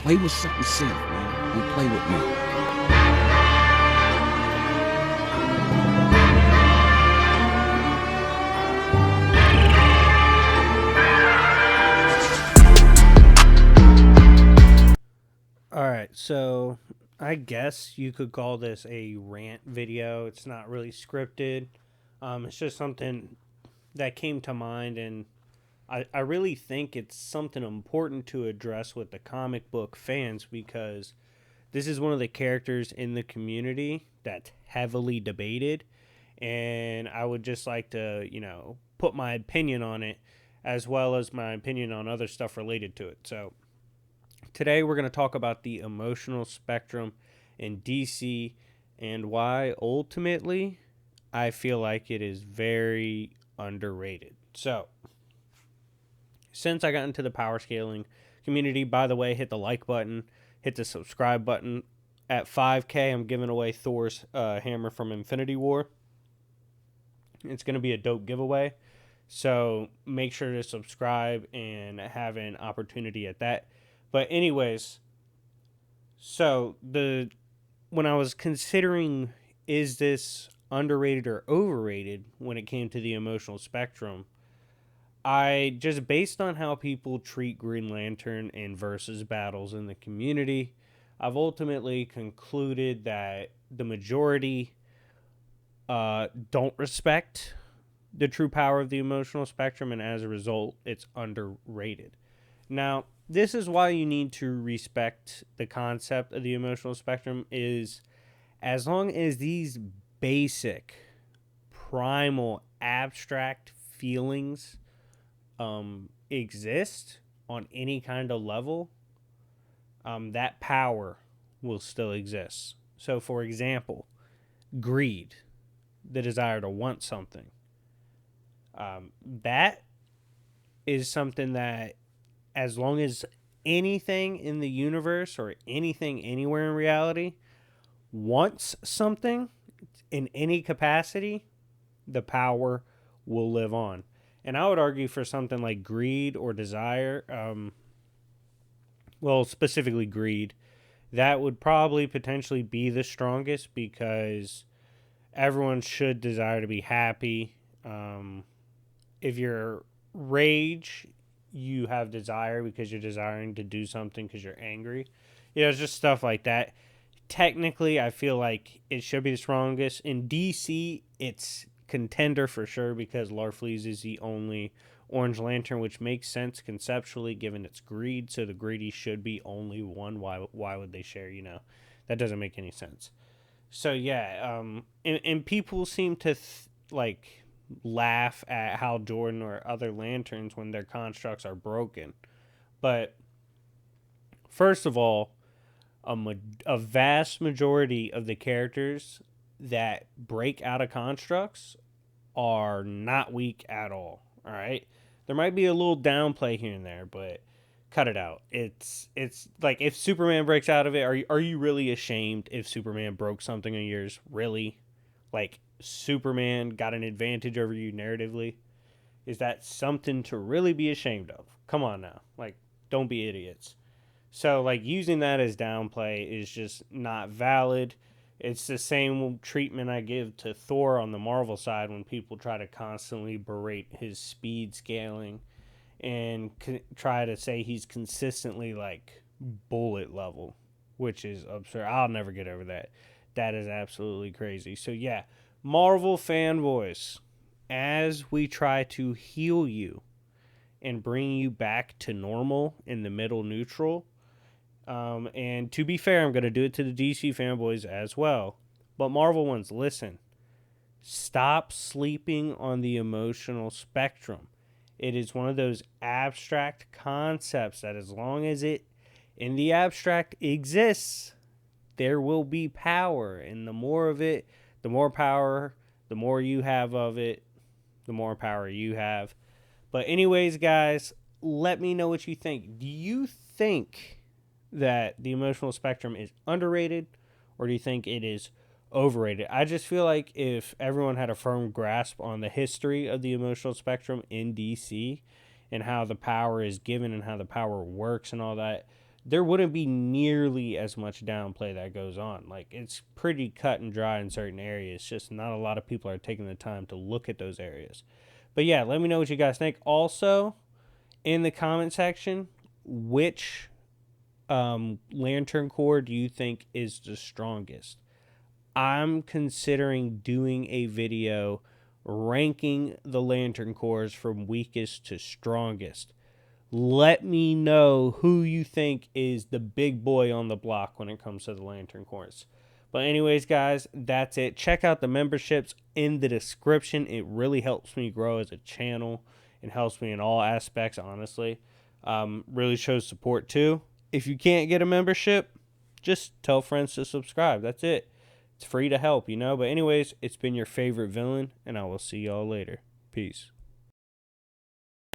Play with something safe, man. Don't play with me. All right, so I guess you could call this a rant video. It's not really scripted. It's just something that came to mind, and I really think it's something important to address with the comic book fans because this is one of the characters in the community that's heavily debated, and I would just like to, put my opinion on it as well as my opinion on other stuff related to it. So, today we're going to talk about the emotional spectrum in DC and why ultimately I feel like it is very underrated. So, since I got into the power scaling community, by the way, hit the like button, hit the subscribe button. At 5K, I'm giving away Thor's hammer from Infinity War. It's going to be a dope giveaway. So make sure to subscribe and have an opportunity at that. But anyways, so when I was considering is this underrated or overrated when it came to the emotional spectrum, I just based on how people treat Green Lantern in versus battles in the community, I've ultimately concluded that the majority don't respect the true power of the emotional spectrum, and as a result, it's underrated. Now, this is why you need to respect the concept of the emotional spectrum is as long as these basic, primal, abstract feelings exist on any kind of level, that power will still exist. So, for example, greed, the desire to want something, that is something that, as long as anything in the universe or anything anywhere in reality wants something in any capacity, the power will live on. And I would argue for something like greed or desire, specifically greed, that would probably potentially be the strongest because everyone should desire to be happy. If you're rage, you have desire because you're desiring to do something because you're angry. It's just stuff like that. Technically, I feel like it should be the strongest. In DC, it's contender for sure because Larfleeze is the only Orange Lantern, which makes sense conceptually given its greed. So the greedy should be only one. Why would they share? That doesn't make any sense. So yeah, and people seem to laugh at Hal Jordan or other lanterns when their constructs are broken. But first of all, a vast majority of the characters that break out of constructs are not weak at all. All right, there might be a little downplay here and there, but cut it out. It's like if Superman breaks out of it, are you really ashamed if Superman broke something of yours? Really? Like Superman got an advantage over you narratively? Is that something to really be ashamed of? Come on now. Like, don't be idiots. So, like, using that as downplay is just not valid. It's the same treatment I give to Thor on the Marvel side when people try to constantly berate his speed scaling and try to say he's consistently, like, bullet level, which is absurd. I'll never get over that. That is absolutely crazy. So, yeah, Marvel fanboys, as we try to heal you and bring you back to normal in the middle neutral, and to be fair, I'm going to do it to the DC fanboys as well. But Marvel ones, listen. Stop sleeping on the emotional spectrum. It is one of those abstract concepts that as long as it in the abstract exists, there will be power. And the more of it, the more power, the more you have of it, the more power you have. But anyways, guys, let me know what you think. Do you think that the emotional spectrum is underrated, or do you think it is overrated? I just feel like if everyone had a firm grasp on the history of the emotional spectrum in DC and how the power is given and how the power works and all that, there wouldn't be nearly as much downplay that goes on. Like, it's pretty cut and dry in certain areas. Just not a lot of people are taking the time to look at those areas. But yeah, let me know what you guys think. Also, in the comment section, which lantern core do you think is the strongest? I'm considering doing a video ranking the lantern cores from weakest to strongest. Let me know who you think is the big boy on the block when it comes to the lantern cores. But anyways, guys, that's it. Check out the memberships in the description. It really helps me grow as a channel. It helps me in all aspects, honestly. Really shows support too. If you can't get a membership, just tell friends to subscribe. That's it. It's free to help, you know. But anyways, it's been your favorite villain, and I will see y'all later. Peace.